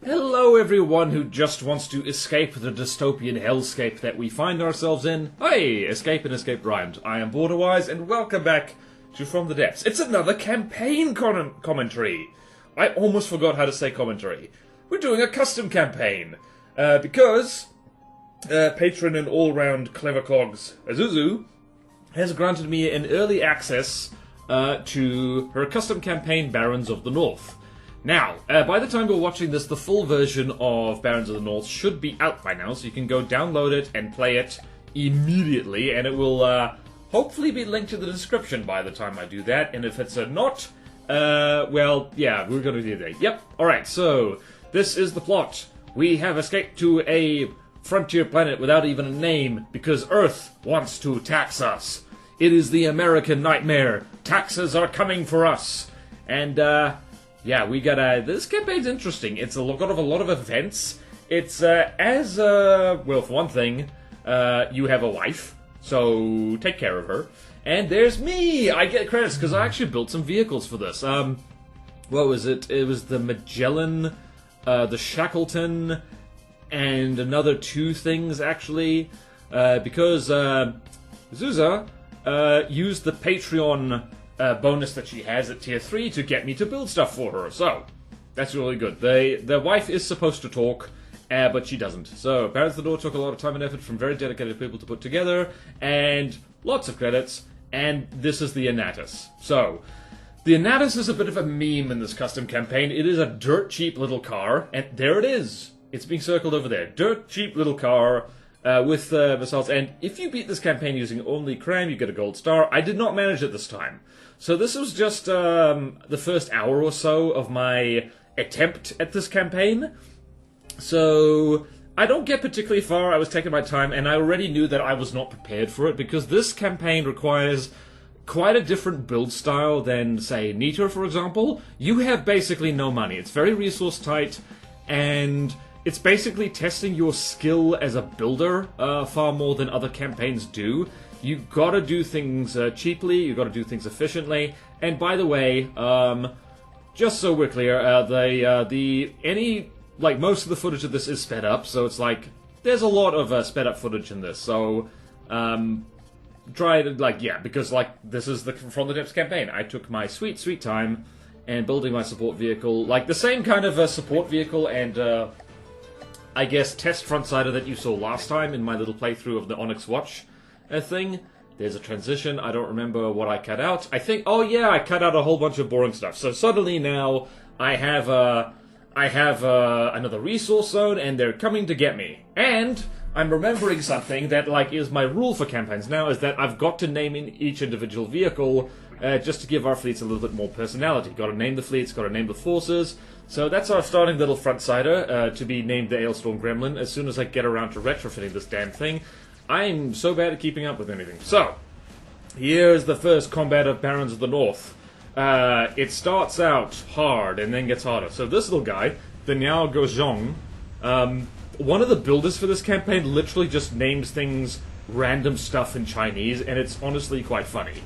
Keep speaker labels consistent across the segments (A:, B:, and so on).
A: Hello everyone who just wants to escape the dystopian hellscape that we find ourselves in. Hey, escape and escape rhymed. I am BorderWise and welcome back to From the Depths. It's another campaign commentary. I almost forgot how to say commentary. We're doing a custom campaign. Because patron and all-round clever cogs Azuzu has granted me an early access to her custom campaign Barons of the North. Now, by the time we're watching this, the full version of Barons of the North should be out by now, so you can go download it and play it immediately, and it will hopefully be linked to the description by the time I do that, and if it's not, well, yeah, we're gonna do that. Yep, alright, so this is the plot. We have escaped to a frontier planet without even a name, because Earth wants to tax us. It is the American nightmare. Taxes are coming for us. And, yeah, we got this campaign's interesting. It's got a lot of events. It's, well, for one thing, you have a wife, so take care of her. And there's me! I get credits, because I actually built some vehicles for this. What was it? It was the Magellan, the Shackleton, and another two things, actually. Because, Zuza, used the Patreon bonus that she has at tier 3 to get me to build stuff for her, so that's really good. The wife is supposed to talk, but she doesn't. So, Barons of the North took a lot of time and effort from very dedicated people to put together, and lots of credits, and this is the Anatus. So, the Anatus is a bit of a meme in this custom campaign. It is a dirt cheap little car, and there it is. It's being circled over there. Dirt cheap little car, with missiles, and if you beat this campaign using only Cram, you get a gold star. I did not manage it this time. So this was just the first hour or so of my attempt at this campaign. So I don't get particularly far. I was taking my time, and I already knew that I was not prepared for it, because this campaign requires quite a different build style than, say, Niter, for example. You have basically no money. It's very resource tight, and it's basically testing your skill as a builder far more than other campaigns do. You gotta do things cheaply, you gotta do things efficiently, and by the way, just so we're clear, most of the footage of this is sped up, so it's like, there's a lot of sped up footage in this, so, try to, because, this is the From the Depths campaign. I took my sweet, sweet time and building my support vehicle, the same kind of support vehicle and, I guess, test front-sider that you saw last time in my little playthrough of the Onyx Watch thing. There's a transition. I don't remember what I cut out. I think, oh yeah, I cut out a whole bunch of boring stuff. So suddenly now I have another resource zone, and they're coming to get me. And I'm remembering something that is my rule for campaigns now, is that I've got to name in each individual vehicle just to give our fleets a little bit more personality. Got to name the fleets, got to name the forces. So that's our starting little front-sider, to be named the Ailstorm Gremlin, as soon as I get around to retrofitting this damn thing. I'm so bad at keeping up with anything. So, here's the first combat of Barons of the North. It starts out hard and then gets harder. So this little guy, the Niao Gozhong, one of the builders for this campaign literally just names things random stuff in Chinese, and it's honestly quite funny.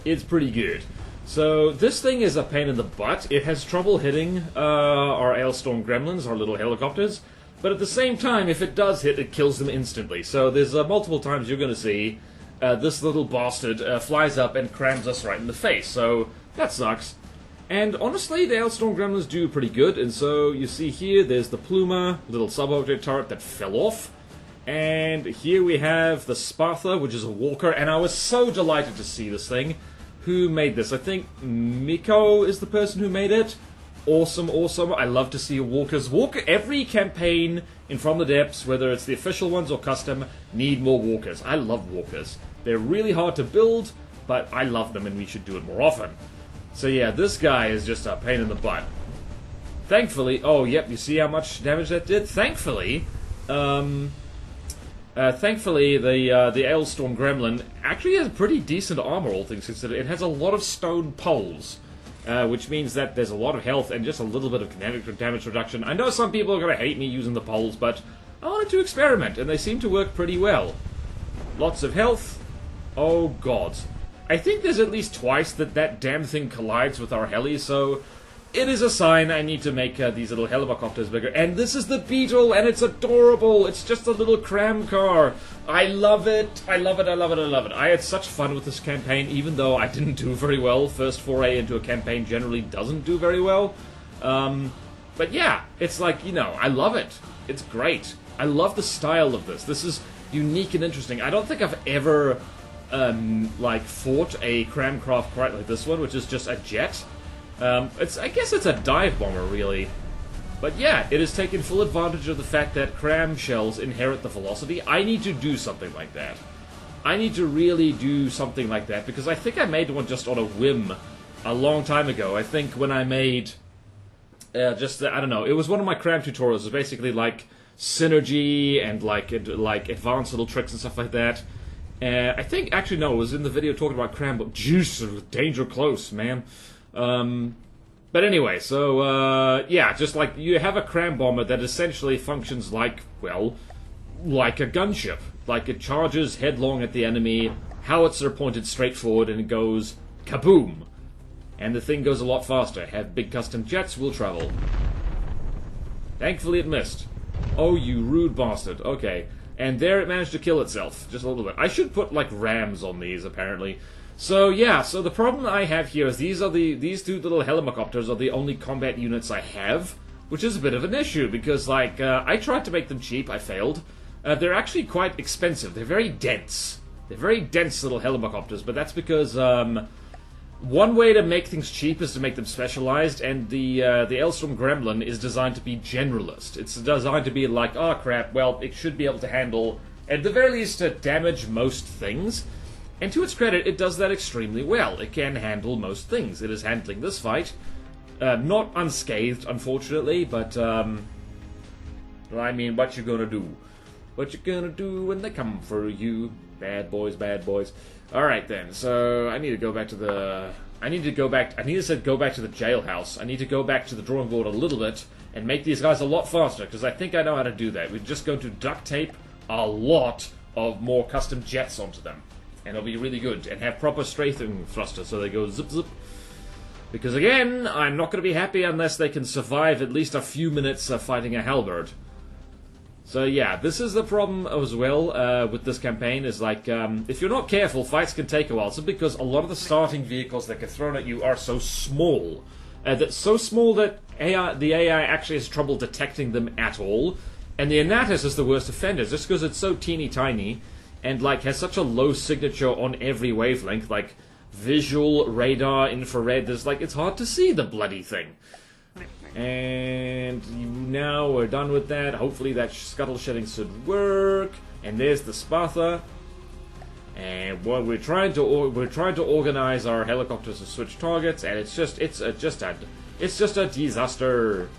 A: It's pretty good. So, this thing is a pain in the butt. It has trouble hitting our Ailstorm Gremlins, our little helicopters. But at the same time, if it does hit, it kills them instantly. So there's multiple times you're going to see this little bastard flies up and crams us right in the face. So that sucks. And honestly, the Ailstorm Gremlins do pretty good. And so you see here, there's the Pluma, little sub-object turret that fell off. And here we have the Spartha, which is a walker. And I was so delighted to see this thing. Who made this? I think Miko is the person who made it. Awesome, awesome. I love to see walkers. Every campaign in From the Depths, whether it's the official ones or custom, need more walkers. I love walkers. They're really hard to build, but I love them and we should do it more often. So yeah, this guy is just a pain in the butt. Thankfully, oh yep, you see how much damage that did? Thankfully, the Ailstorm Gremlin actually has pretty decent armor, all things considered. It has a lot of stone poles. Which means that there's a lot of health and just a little bit of kinetic damage reduction. I know some people are going to hate me using the poles, but I wanted to experiment, and they seem to work pretty well. Lots of health. Oh god. I think there's at least twice that damn thing collides with our heli, so it is a sign I need to make these little helicopters bigger. And this is the Beetle, and it's adorable. It's just a little cram car. I love it. I love it. I love it. I love it. I had such fun with this campaign, even though I didn't do very well. First foray into a campaign generally doesn't do very well. But yeah, it's like, you know, I love it. It's great. I love the style of this. This is unique and interesting. I don't think I've ever, like, fought a cramcraft quite like this one, which is just a jet. I guess it's a dive bomber, really. But yeah, it has taken full advantage of the fact that cram shells inherit the velocity. I need to do something like that. I need to really do something like that, because I think I made one just on a whim a long time ago. I think when I made, I don't know, it was one of my cram tutorials. It was basically like synergy and like advanced little tricks and stuff like that. I think, actually no, it was in the video talking about cram, but juice, danger close, man. But anyway, so, yeah, just like, you have a cram bomber that essentially functions like, well, like a gunship. Like, it charges headlong at the enemy, howitzer pointed straight forward, and it goes kaboom! And the thing goes a lot faster. Have big custom jets, will travel. Thankfully it missed. Oh, you rude bastard. Okay. And there it managed to kill itself, just a little bit. I should put, like, rams on these, apparently. So, yeah, so the problem I have here is these two little helicopters are the only combat units I have, which is a bit of an issue, because, like, I tried to make them cheap, I failed. They're actually quite expensive. They're very dense. They're very dense little helicopters, but that's because, one way to make things cheap is to make them specialized, and the Elstorm Gremlin is designed to be generalist. It's designed to be like, oh crap, well, it should be able to handle, at the very least, to damage most things. And to its credit, it does that extremely well. It can handle most things. It is handling this fight. Not unscathed, unfortunately, but, I mean, what you gonna do? What you gonna do when they come for you? Bad boys, bad boys. Alright then, so I need to go back to the... I need to go back to the jailhouse. I need to go back to the drawing board a little bit and make these guys a lot faster, because I think I know how to do that. We're just going to duct tape a lot of more custom jets onto them. And it'll be really good. And have proper strafing thrusters so they go zip zip. Because again, I'm not going to be happy unless they can survive at least a few minutes of fighting a halberd. So yeah, this is the problem as well with this campaign, is like, if you're not careful, fights can take a while. So because a lot of the starting vehicles that get thrown at you are so small. That's so small that the AI actually has trouble detecting them at all. And the Anatus is the worst offender, just because it's so teeny tiny. And, like, has such a low signature on every wavelength, like, visual, radar, infrared, there's, like, it's hard to see the bloody thing. And now we're done with that. Hopefully that scuttle shedding should work. And there's the Sparta. And well, we're trying to organize our helicopters to switch targets, and it's just a disaster.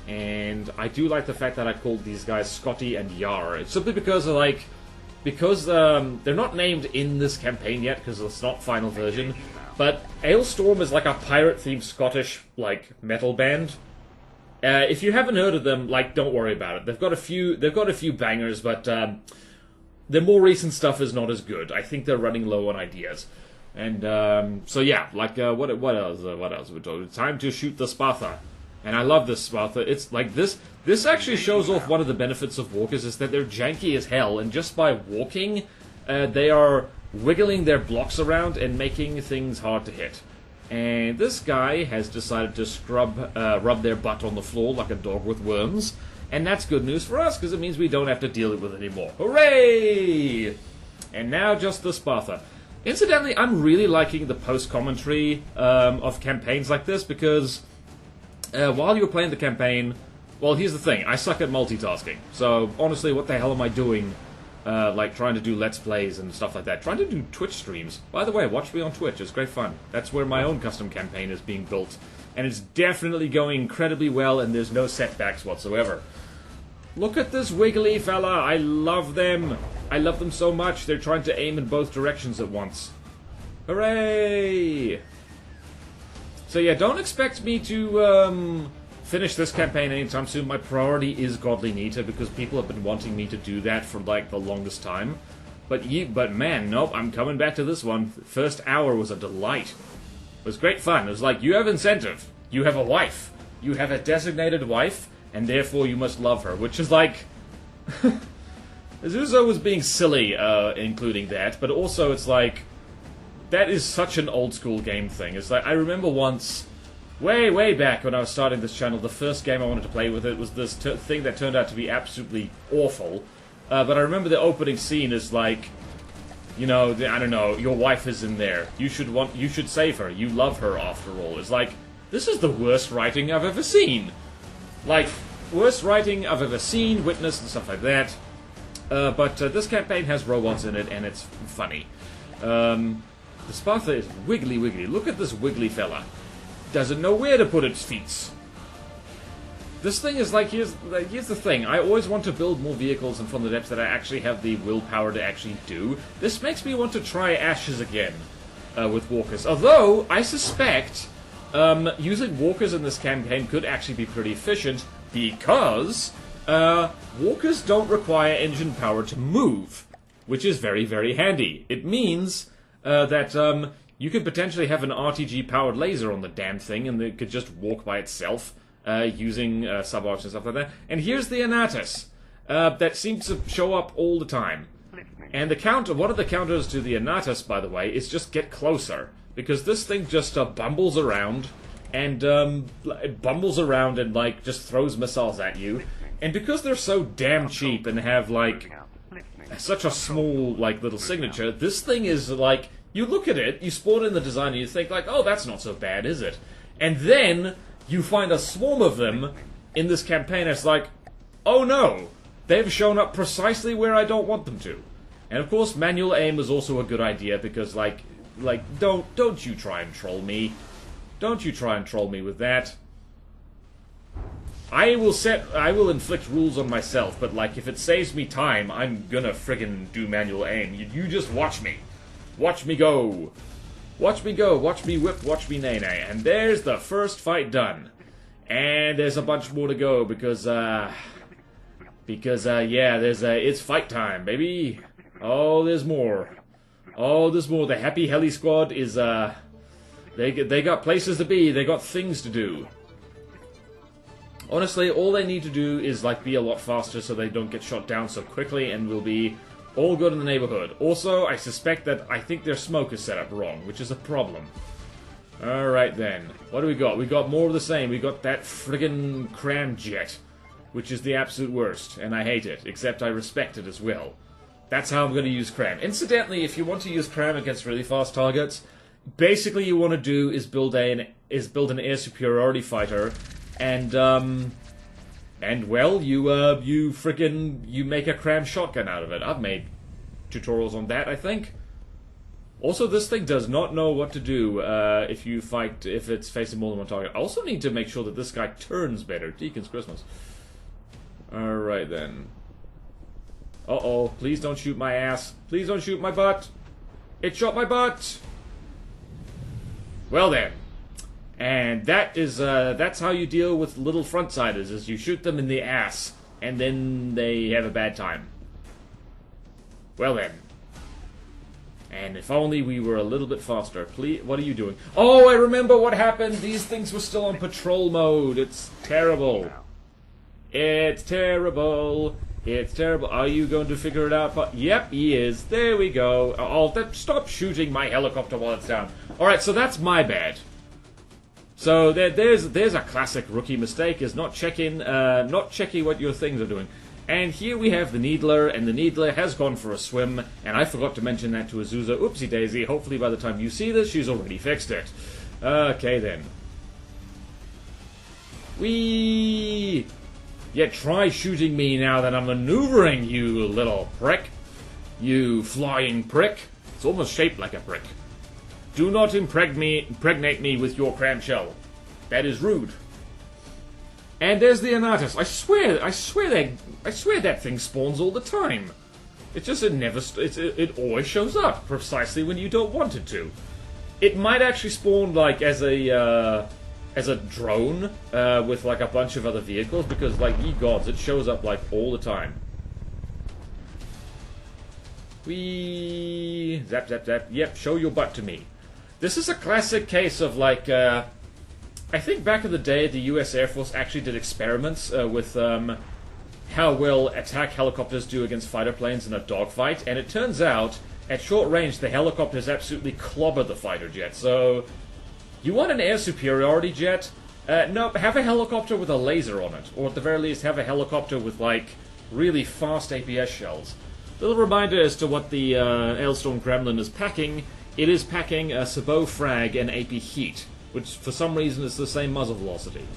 A: And I do like the fact that I called these guys Scotty and Yar. It's simply because of, like, they're not named in this campaign yet, because it's not final version, but Ailstorm is like a pirate-themed Scottish, like, metal band. If you haven't heard of them, like, don't worry about it. They've got a few bangers, but their more recent stuff is not as good. I think they're running low on ideas. And so yeah, like, what else we're talking? Time to shoot the Sparta. And I love this Sparta. It's like this actually shows off one of the benefits of walkers, is that they're janky as hell, and just by walking, they are wiggling their blocks around and making things hard to hit. And this guy has decided to rub their butt on the floor like a dog with worms, and that's good news for us, because it means we don't have to deal with it anymore. Hooray! And now just the Sparta. Incidentally, I'm really liking the post-commentary of campaigns like this, because while you're playing the campaign, well, here's the thing, I suck at multitasking. So, honestly, what the hell am I doing, like, trying to do Let's Plays and stuff like that? Trying to do Twitch streams. By the way, watch me on Twitch, it's great fun. That's where my own custom campaign is being built. And it's definitely going incredibly well, and there's no setbacks whatsoever. Look at this wiggly fella, I love them. I love them so much, they're trying to aim in both directions at once. Hooray! So yeah, don't expect me to finish this campaign anytime soon. My priority is Godly Nita, because people have been wanting me to do that for, like, the longest time. But man, nope, I'm coming back to this one. The first hour was a delight. It was great fun. It was like, you have incentive. You have a wife. You have a designated wife, and therefore you must love her, which is like... Azusa was being silly, including that, but also it's like... That is such an old-school game thing. It's like, I remember once, way back when I was starting this channel, the first game I wanted to play with it was this thing that turned out to be absolutely awful. But I remember the opening scene is like, you know, I don't know, your wife is in there. You should save her. You love her, after all. It's like, this is the worst writing I've ever seen. Like, worst writing I've ever seen, witnessed, and stuff like that. But this campaign has robots in it, and it's funny. The Sparta is wiggly. Look at this wiggly fella. Doesn't know where to put its feet. This thing is like, here's the thing. I always want to build more vehicles in From the Depths that I actually have the willpower to actually do. This makes me want to try Ashes again with walkers. Although, I suspect using walkers in this campaign could actually be pretty efficient because walkers don't require engine power to move, which is very handy. It means that you could potentially have an RTG-powered laser on the damn thing, and it could just walk by itself, using sub-arcs and stuff like that. And here's the Anatus, that seems to show up all the time. And one of the counters to the Anatus, by the way, is just get closer. Because this thing just bumbles around, and like, just throws missiles at you. And because they're so damn cheap and have, like, such a small, like, little signature, this thing is, like, you look at it, you spawn in the design, and you think, like, oh, that's not so bad, is it? And then you find a swarm of them in this campaign, and it's like, oh no, they've shown up precisely where I don't want them to. And of course, manual aim is also a good idea, because, like, don't you try and troll me. Don't you try and troll me with that. I will inflict rules on myself, but, like, if it saves me time, I'm gonna friggin' do manual aim. You just watch me. Watch me go. Watch me go. Watch me whip. Watch me nay-nay. And there's the first fight done. And there's a bunch more to go, because, yeah, it's fight time, baby. Oh, there's more. Oh, there's more. The Happy Heli Squad is, they got places to be. They got things to do. Honestly, all they need to do is, like, be a lot faster so they don't get shot down so quickly, and we'll be all good in the neighborhood. Also, I suspect that I think their smoke is set up wrong, which is a problem. Alright then. What do we got? We got more of the same. We got that friggin' cram jet, which is the absolute worst, and I hate it, except I respect it as well. That's how I'm going to use cram. Incidentally, if you want to use cram against really fast targets, basically you want to do is build an air superiority fighter, and well, you make a cram shotgun out of it. I've made tutorials on that, I think. Also, this thing does not know what to do if it's facing more than one target. I also need to make sure that this guy turns better. Deacon's Christmas. Alright then. Uh-oh, please don't shoot my ass. Please don't shoot my butt. It shot my butt! Well then. And that's how you deal with little frontsiders, is you shoot them in the ass, and then they have a bad time. Well then. And if only we were a little bit faster. Please, what are you doing? Oh, I remember what happened! These things were still on patrol mode. It's terrible. It's terrible. It's terrible. Are you going to figure it out? Yep, he is. There we go. Oh, stop shooting my helicopter while it's down. Alright, so that's my bad. So there's a classic rookie mistake, is not checking what your things are doing. And here we have the Needler, and the Needler has gone for a swim, and I forgot to mention that to Azusa. Oopsie daisy, hopefully by the time you see this, she's already fixed it. Okay then. Whee! Yeah, try shooting me now that I'm maneuvering, you little prick. You flying prick. It's almost shaped like a prick. Do not impregnate me with your cramshell. That is rude. And there's the Anatus. I swear that thing spawns all the time. It's just it always shows up precisely when you don't want it to. It might actually spawn like as a drone with like a bunch of other vehicles, because like ye gods, it shows up like all the time. Zap zap zap. Yep, show your butt to me. This is a classic case of like I think back in the day, the US Air Force actually did experiments with how well attack helicopters do against fighter planes in a dogfight, and it turns out, at short range, the helicopters absolutely clobber the fighter jet. So, you want an air superiority jet? No, have a helicopter with a laser on it, or at the very least, have a helicopter with, like, really fast APS shells. Little reminder as to what the Ailstorm Gremlin is packing. It is packing a Sabot Frag and AP Heat, which for some reason is the same muzzle velocity.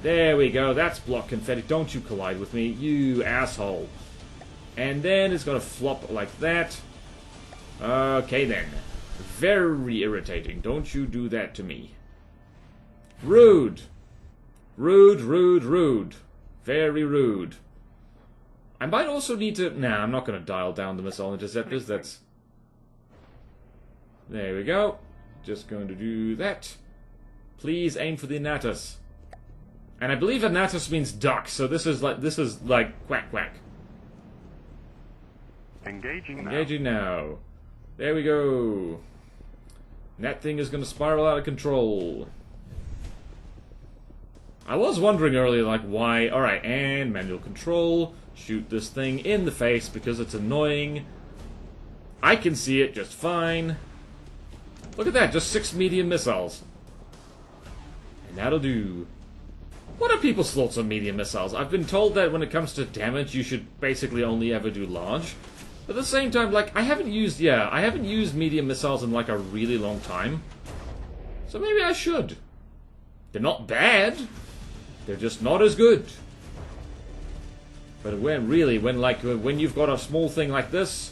A: There we go, that's block confetti. Don't you collide with me, you asshole. And then it's gonna flop like that. Okay then. Very irritating. Don't you do that to me. Rude. Rude, rude, rude. Very rude. I might also need to... Nah, I'm not gonna dial down the missile interceptors, that's... There we go. Just going to do that. Please aim for the Anatus. And I believe Anatus means duck, so this is like quack quack. Engaging now. There we go. And that thing is going to spiral out of control. I was wondering earlier, like, why... Alright, and manual control. Shoot this thing in the face because it's annoying. I can see it just fine. Look at that, just 6 medium missiles. And that'll do. What are people's thoughts on medium missiles? I've been told that when it comes to damage, you should basically only ever do large. But at the same time, like, I haven't used medium missiles in, like, a really long time. So maybe I should. They're not bad. They're just not as good. But when you've got a small thing like this,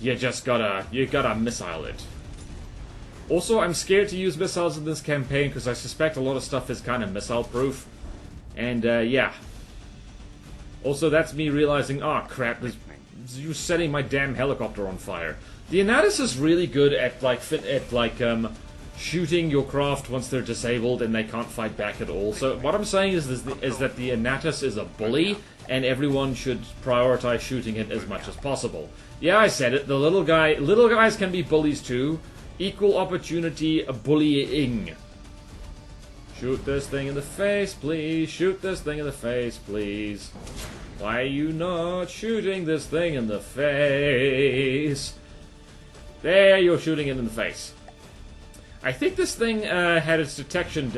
A: you gotta missile it. Also, I'm scared to use missiles in this campaign because I suspect a lot of stuff is kind of missile-proof. And, yeah. Also, that's me realizing, oh crap, you're setting my damn helicopter on fire. The Anatus is really good at, shooting your craft once they're disabled and they can't fight back at all. So, what I'm saying is that the Anatus is a bully, and everyone should prioritize shooting it as much as possible. Yeah, I said it, little guys can be bullies too. Equal opportunity bullying. Shoot this thing in the face, please. Shoot this thing in the face, please. Why are you not shooting this thing in the face? There, you're shooting it in the face. I think this thing had its detection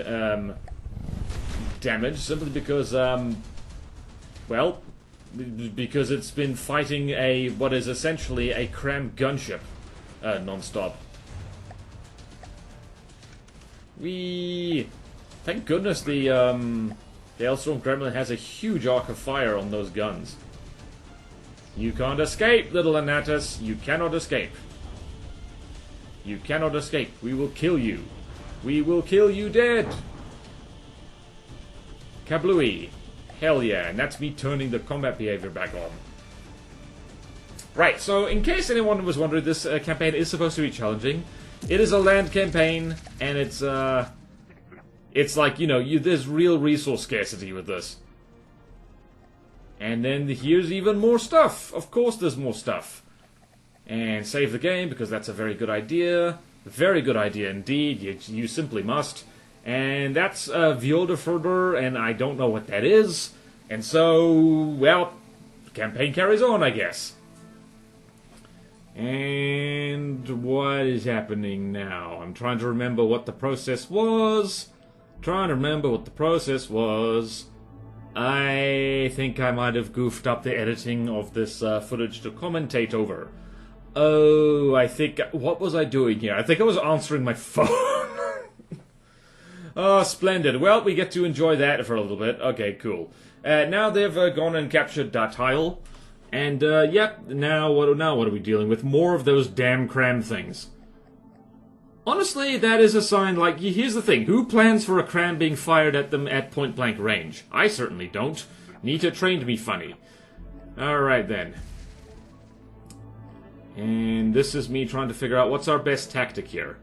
A: damage simply because, well, because it's been fighting what is essentially a crammed gunship non-stop. Thank goodness the Ailstorm Gremlin has a huge arc of fire on those guns. You can't escape, little Anatus. You cannot escape. You cannot escape. We will kill you. We will kill you dead. Kablooey. Hell yeah, and that's me turning the combat behavior back on. Right, so in case anyone was wondering, this campaign is supposed to be challenging. It is a land campaign, and it's like, you know, there's real resource scarcity with this. And then here's even more stuff. Of course there's more stuff. And save the game, because that's a very good idea. Very good idea indeed. You simply must. And that's Vjolderfurder, and I don't know what that is. And so, well, the campaign carries on, I guess. And what is happening now? I'm trying to remember what the process was. I think I might have goofed up the editing of this footage to commentate over. Oh, I think... What was I doing here? I think I was answering my phone. Oh, splendid. Well, we get to enjoy that for a little bit. Okay, cool. Now they've gone and captured that tile. And, yep, now what are we dealing with? More of those damn cram things. Honestly, that is a sign, like, here's the thing. Who plans for a cram being fired at them at point-blank range? I certainly don't. Nita trained me funny. Alright, then. And this is me trying to figure out what's our best tactic here.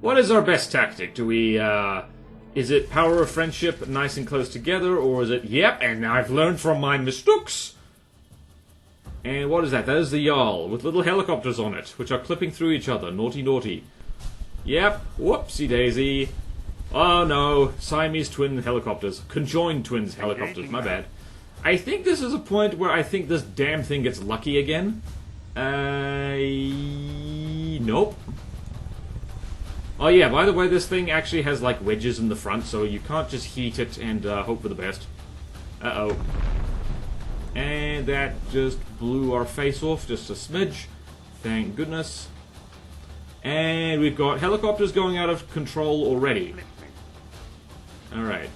A: What is our best tactic? Do we, is it power of friendship, nice and close together, or is it, yep, and I've learned from my mistakes. And what is that? That is the Jarl, with little helicopters on it, which are clipping through each other. Naughty, naughty. Yep, whoopsie daisy. Oh no, Siamese twin helicopters. Conjoined twins helicopters, my bad. I think this is a point where I think this damn thing gets lucky again. Nope. Oh yeah, by the way, this thing actually has like wedges in the front, so you can't just heat it and hope for the best. Uh-oh. And that just blew our face off just a smidge. Thank goodness. And we've got helicopters going out of control already. Alright.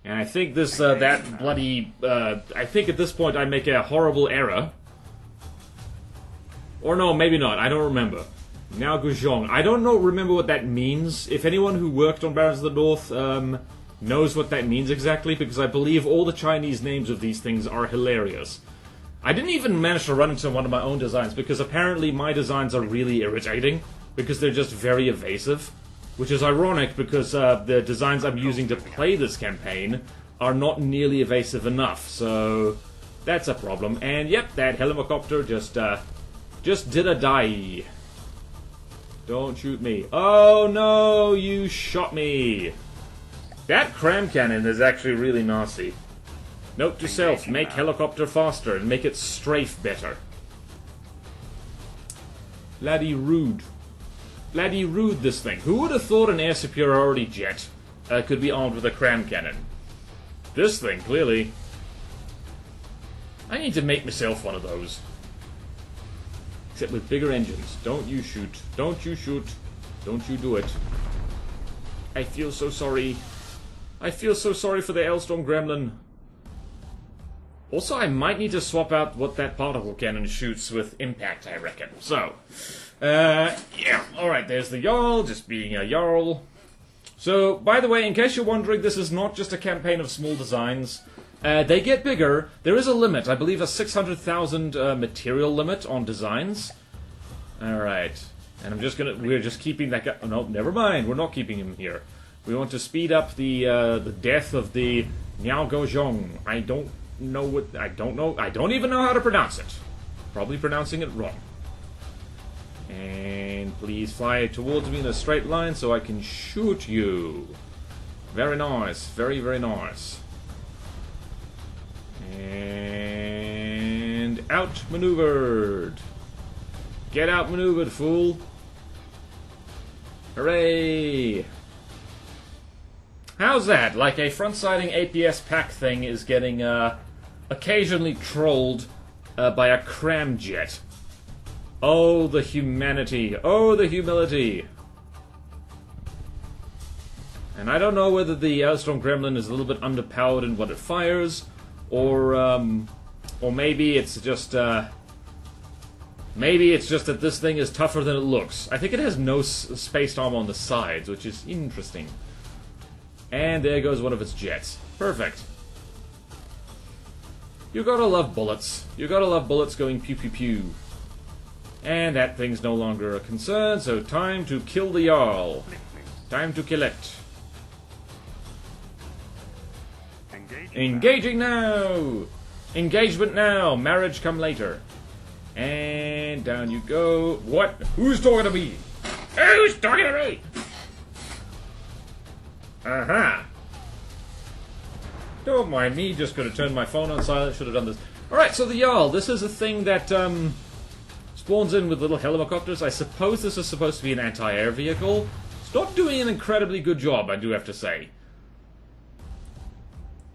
A: And I think this, that bloody, I think at this point I make a horrible error. Or no, maybe not, I don't remember. Now Guzhong. I don't remember what that means. If anyone who worked on Barons of the North, knows what that means exactly, because I believe all the Chinese names of these things are hilarious. I didn't even manage to run into one of my own designs, because apparently my designs are really irritating, because they're just very evasive. Which is ironic, because the designs I'm using to play this campaign are not nearly evasive enough, so that's a problem. And yep, that helicopter just did a die. Don't shoot me. Oh no, you shot me! That cram cannon is actually really nasty. Note to self, make helicopter faster and make it strafe better. Bloody rude. Bloody rude, this thing. Who would have thought an air superiority jet could be armed with a cram cannon? This thing, clearly. I need to make myself one of those. Except with bigger engines. Don't you shoot. Don't you shoot. Don't you do it. I feel so sorry. I feel so sorry for the Hailstorm Gremlin. Also, I might need to swap out what that particle cannon shoots with impact, I reckon. So, yeah. Alright, there's the Jarl, just being a Jarl. So, by the way, in case you're wondering, this is not just a campaign of small designs. They get bigger. There is a limit. I believe a 600,000 material limit on designs. Alright. And we're just keeping that guy... Oh, no, never mind. We're not keeping him here. We want to speed up the death of the Niao Gozhong. I don't even know how to pronounce it. Probably pronouncing it wrong. And please fly towards me in a straight line so I can shoot you. Very nice. Very, very nice. And outmaneuvered. Get outmaneuvered, fool. Hooray! How's that? Like a front-siding APS pack thing is getting occasionally trolled by a cramjet. Oh, the humanity. Oh, the humility. And I don't know whether the Hailstorm Gremlin is a little bit underpowered in what it fires, or maybe it's just that this thing is tougher than it looks. I think it has no spaced armor on the sides, which is interesting. And there goes one of its jets. Perfect. You gotta love bullets. You gotta love bullets going pew pew pew. And that thing's no longer a concern, so time to kill the Jarl. Time to kill it. Engaging now! Engagement now! Marriage come later. And down you go. What? Who's talking to me? Who's talking to me? Aha! Don't mind me, just gonna turn my phone on silent, should have done this. Alright, so the Jarl, this is a thing that, spawns in with little helicopters. I suppose this is supposed to be an anti-air vehicle. It's not doing an incredibly good job, I do have to say.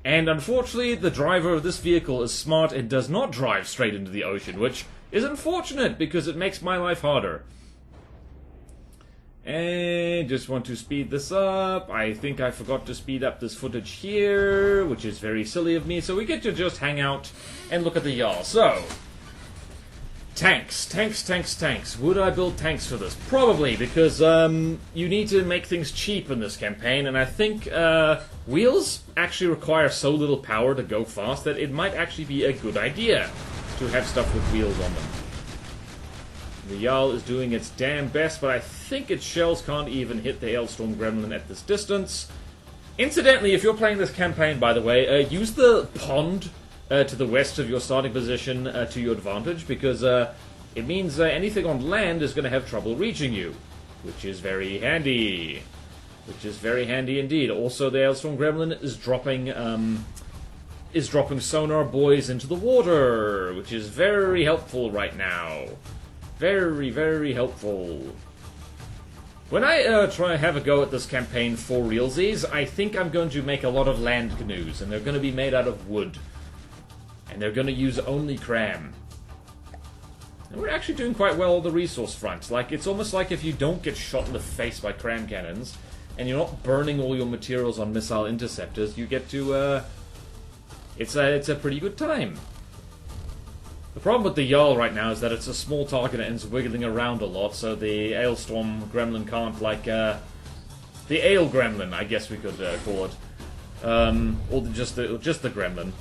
A: And unfortunately, the driver of this vehicle is smart and does not drive straight into the ocean, which is unfortunate because it makes my life harder. And just want to speed this up. I think I forgot to speed up this footage here, which is very silly of me. So we get to just hang out and look at the Jarl. So, tanks. Would I build tanks for this? Probably, because you need to make things cheap in this campaign, and I think wheels actually require so little power to go fast that it might actually be a good idea to have stuff with wheels on them. The Jarl is doing its damn best, but I think its shells can't even hit the Hailstorm Gremlin at this distance. Incidentally, if you're playing this campaign, by the way, use the pond to the west of your starting position to your advantage, because it means anything on land is going to have trouble reaching you, which is very handy. which is very handy indeed. Also, the Hailstorm Gremlin is dropping sonar buoys into the water, which is very helpful right now. Very, very helpful. When I try and have a go at this campaign for realsies, I think I'm going to make a lot of land canoes, and they're going to be made out of wood. And they're going to use only cram. And we're actually doing quite well on the resource front. Like, it's almost like if you don't get shot in the face by cram cannons, and you're not burning all your materials on missile interceptors, you get to, it's a pretty good time. The problem with the Jarl right now is that it's a small target and it's wiggling around a lot, so the Hailstorm Gremlin can't, like, the Ale Gremlin, I guess we could call it. Or just the Gremlin.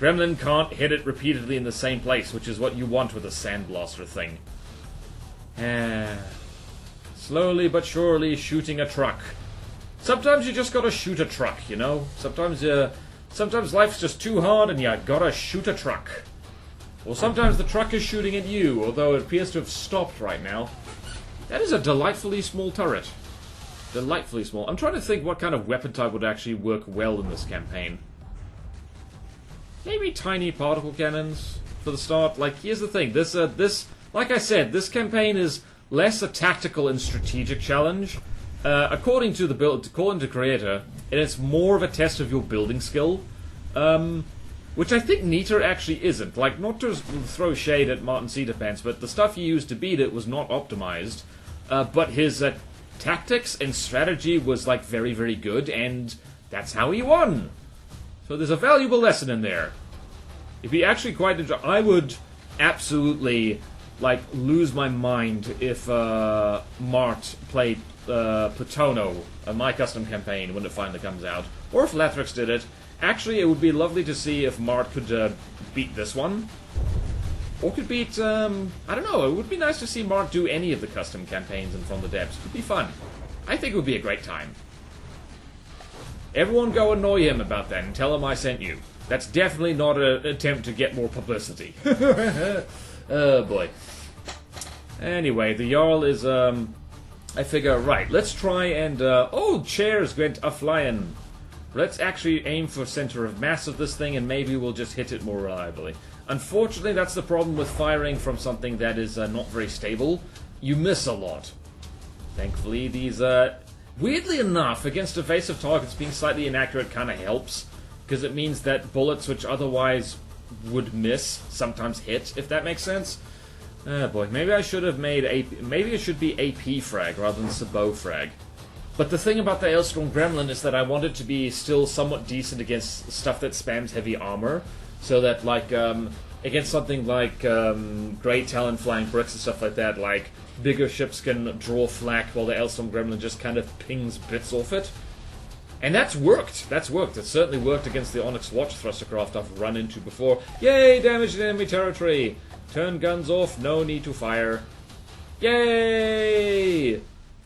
A: Gremlin can't hit it repeatedly in the same place, which is what you want with a Sandblaster thing. Slowly but surely shooting a truck. Sometimes you just gotta shoot a truck, you know? Sometimes life's just too hard and you gotta shoot a truck. Or sometimes the truck is shooting at you, although it appears to have stopped right now. That is a delightfully small turret. Delightfully small. I'm trying to think what kind of weapon type would actually work well in this campaign. Maybe tiny particle cannons for the start. Like, here's the thing. This, like I said, this campaign is less a tactical and strategic challenge. According to the creator, it's more of a test of your building skill. Which I think Niter actually isn't. Like, not to throw shade at Martin Cedarpants, but the stuff he used to beat it was not optimized. But his tactics and strategy was, like, very, very good, and that's how he won. So there's a valuable lesson in there. It'd be actually quite interesting. I would absolutely, like, lose my mind if Mart played Plutono, my custom campaign, when it finally comes out. Or if Lathrix did it. Actually, it would be lovely to see if Mart could beat this one. Or could beat, I don't know, it would be nice to see Mart do any of the custom campaigns in From the Depths. It would be fun. I think it would be a great time. Everyone go annoy him about that and tell him I sent you. That's definitely not an attempt to get more publicity. Oh boy. Anyway, the Jarl is, I figure, right, let's try and, oh, chairs went a-flying. Let's actually aim for center of mass of this thing, and maybe we'll just hit it more reliably. Unfortunately, that's the problem with firing from something that is not very stable. You miss a lot. Thankfully, these, weirdly enough, against evasive targets, being slightly inaccurate kind of helps, because it means that bullets which otherwise would miss sometimes hit, if that makes sense. Oh boy, maybe I should have made AP, maybe it should be AP frag rather than Sabot frag. But the thing about the Hailstorm Gremlin is that I want it to be still somewhat decent against stuff that spams heavy armor, so that, like, against something like Great Talon flying bricks and stuff like that, like, bigger ships can draw flak while the Hailstorm Gremlin just kind of pings bits off it. And that's worked. That's worked. It certainly worked against the Onyx Watch thrustercraft I've run into before. Yay! Damage in enemy territory! Turn guns off, no need to fire. Yay!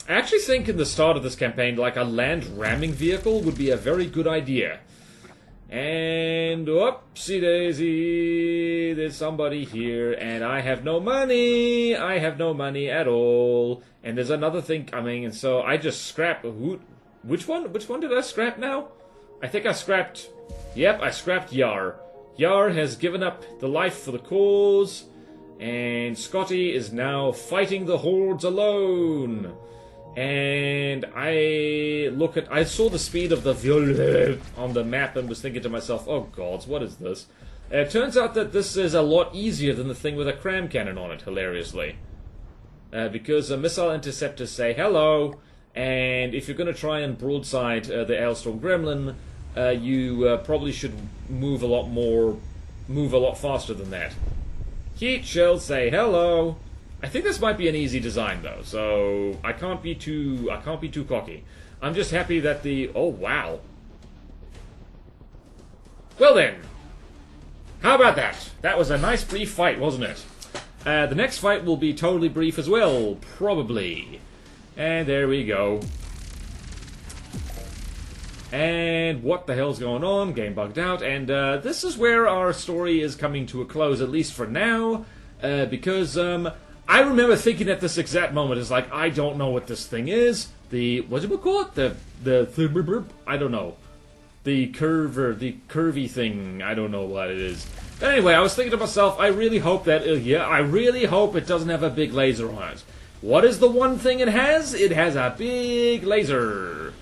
A: I actually think in the start of this campaign, like, a land ramming vehicle would be a very good idea. And, whoopsie daisy, there's somebody here, and I have no money! I have no money at all. And there's another thing coming, and so I just scrapped, which one did I scrap now? I think I scrapped, yep, I scrapped Yar. Yar has given up the life for the cause, and Scotty is now fighting the hordes alone. And I saw the speed of the Violet on the map and was thinking to myself, oh gods, what is this? It turns out that this is a lot easier than the thing with a cram cannon on it, hilariously. Because missile interceptors say hello, and if you're going to try and broadside the Hailstorm Gremlin, you probably should move a lot faster than that. Heat shells say hello. I think this might be an easy design though, so I can't be too cocky. I'm just happy that oh wow. Well then, how about that? That was a nice brief fight, wasn't it? The next fight will be totally brief as well, probably. And there we go. And what the hell's going on? Game bugged out, and this is where our story is coming to a close, at least for now, because I remember thinking at this exact moment, it's like, I don't know what this thing is what do we call it? The I don't know. The curvy thing. I don't know what it is. But anyway, I was thinking to myself, I really hope that, I really hope it doesn't have a big laser on it. What is the one thing it has? It has a big laser.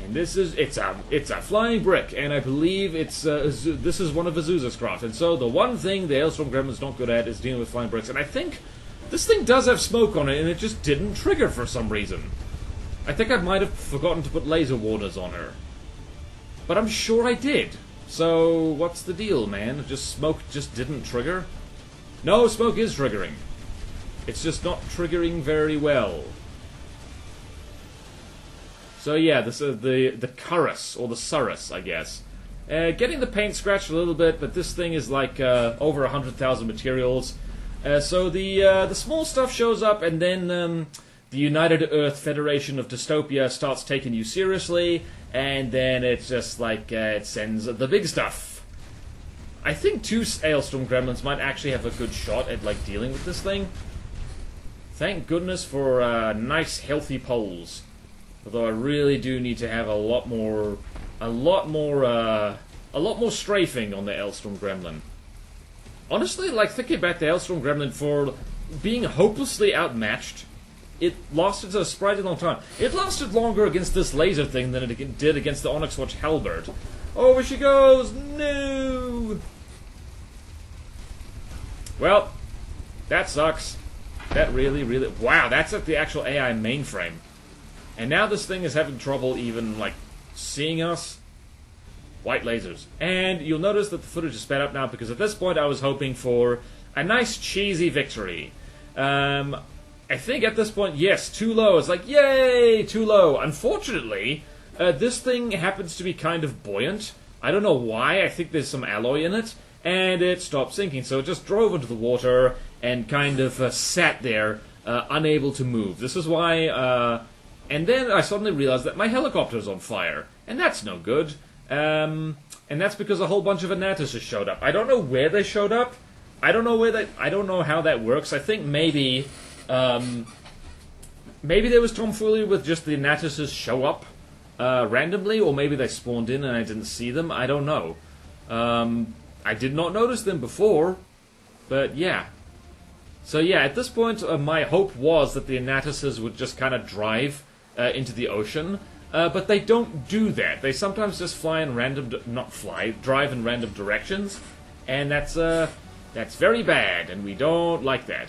A: And it's a flying brick, and I believe this is one of Azusa's craft. And so the one thing the Hailstorm Gremlin's not good at is dealing with flying bricks. And I think this thing does have smoke on it, and it just didn't trigger for some reason. I think I might have forgotten to put laser warders on her. But I'm sure I did. So what's the deal, man? Smoke just didn't trigger? No, smoke is triggering. It's just not triggering very well. So yeah, this is the Curus, or the Surus, I guess. Getting the paint scratched a little bit, but this thing is like over 100,000 materials. So the small stuff shows up, and then the United Earth Federation of Dystopia starts taking you seriously, and then it's just like it sends the big stuff. I think 2 Hailstorm Gremlins might actually have a good shot at like dealing with this thing. Thank goodness for nice, healthy poles. Although I really do need to have a lot more strafing on the Hailstorm Gremlin. Honestly, like thinking back to Hailstorm Gremlin for being hopelessly outmatched, it lasted a surprisingly long time. It lasted longer against this laser thing than it did against the Onyx Watch Halberd. Over she goes! No! Well, that sucks. That really... Wow, that's at the actual AI mainframe. And now this thing is having trouble even, like, seeing us. White lasers. And you'll notice that the footage is sped up now, because at this point I was hoping for a nice cheesy victory. I think at this point, yes, too low. It's like, yay, too low. Unfortunately, this thing happens to be kind of buoyant. I don't know why. I think there's some alloy in it. And it stopped sinking. So it just drove into the water and kind of sat there, unable to move. This is why... and then I suddenly realized that my helicopter's on fire. And that's no good. And that's because a whole bunch of Anatuses showed up. I don't know where they showed up. I don't know how that works. I think maybe there was tomfoolery with just the Anatuses show up randomly, or maybe they spawned in and I didn't see them. I don't know. I did not notice them before, but yeah. So yeah, at this point, my hope was that the Anatuses would just kind of drive into the ocean. But they don't do that. They sometimes just fly in drive in random directions, and that's very bad, and we don't like that.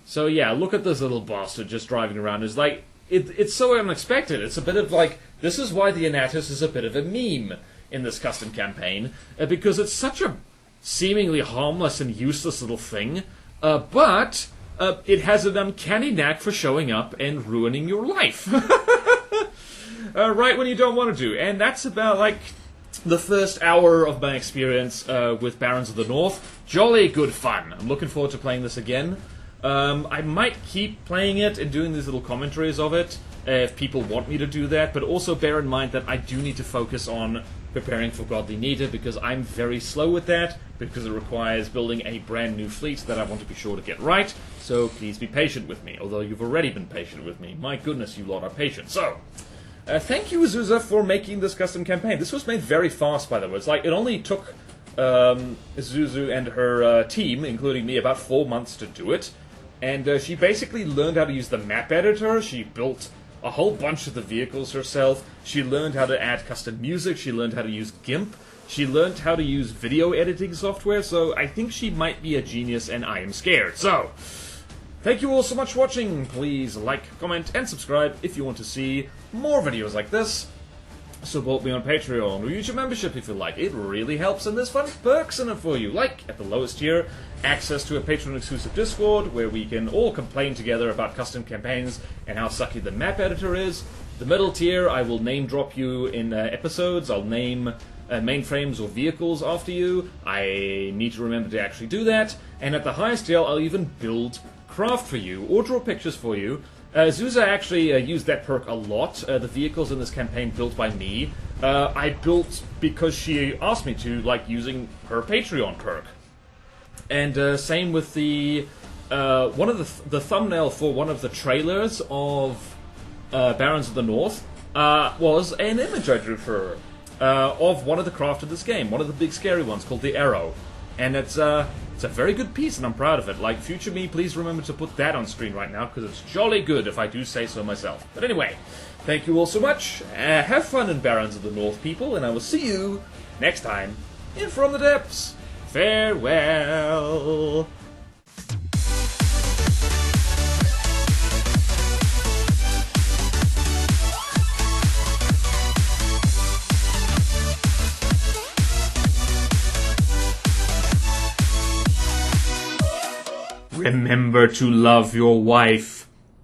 A: So yeah, look at this little bastard just driving around. It's like, it's so unexpected. It's a bit of like, this is why the Anatus is a bit of a meme in this custom campaign, because it's such a seemingly harmless and useless little thing, but it has an uncanny knack for showing up and ruining your life. Right when you don't want to do. And that's about, like, the first hour of my experience with Barons of the North. Jolly good fun. I'm looking forward to playing this again. I might keep playing it and doing these little commentaries of it, if people want me to do that, but also bear in mind that I do need to focus on preparing for Godly Nita, because I'm very slow with that, because it requires building a brand new fleet that I want to be sure to get right, so please be patient with me, although you've already been patient with me. My goodness, you lot are patient. So... thank you, Azusa, for making this custom campaign. This was made very fast, by the way. It's like, it only took Azusa and her team, including me, about 4 months to do it. And she basically learned how to use the map editor. She built a whole bunch of the vehicles herself. She learned how to add custom music. She learned how to use GIMP. She learned how to use video editing software. So I think she might be a genius, and I am scared. So... thank you all so much for watching. Please like, comment, and subscribe if you want to see more videos like this. Support me on Patreon or YouTube membership if you like. It really helps, and there's fun perks in it for you. Like, at the lowest tier, access to a Patreon-exclusive Discord where we can all complain together about custom campaigns and how sucky the map editor is. The middle tier, I will name drop you in episodes. I'll name mainframes or vehicles after you. I need to remember to actually do that. And at the highest tier, I'll even build craft for you, or draw pictures for you. Azusa actually used that perk a lot. The vehicles in this campaign built by me, I built because she asked me to, like using her Patreon perk. And same with the one of the thumbnail for one of the trailers of Barons of the North was an image I drew for her of one of the craft of this game, one of the big scary ones called the Arrow. And it's a very good piece, and I'm proud of it. Like, future me, please remember to put that on screen right now, because it's jolly good, if I do say so myself. But anyway, thank you all so much. Have fun in Barons of the North, people, and I will see you next time in From the Depths. Farewell. Remember to love your wife.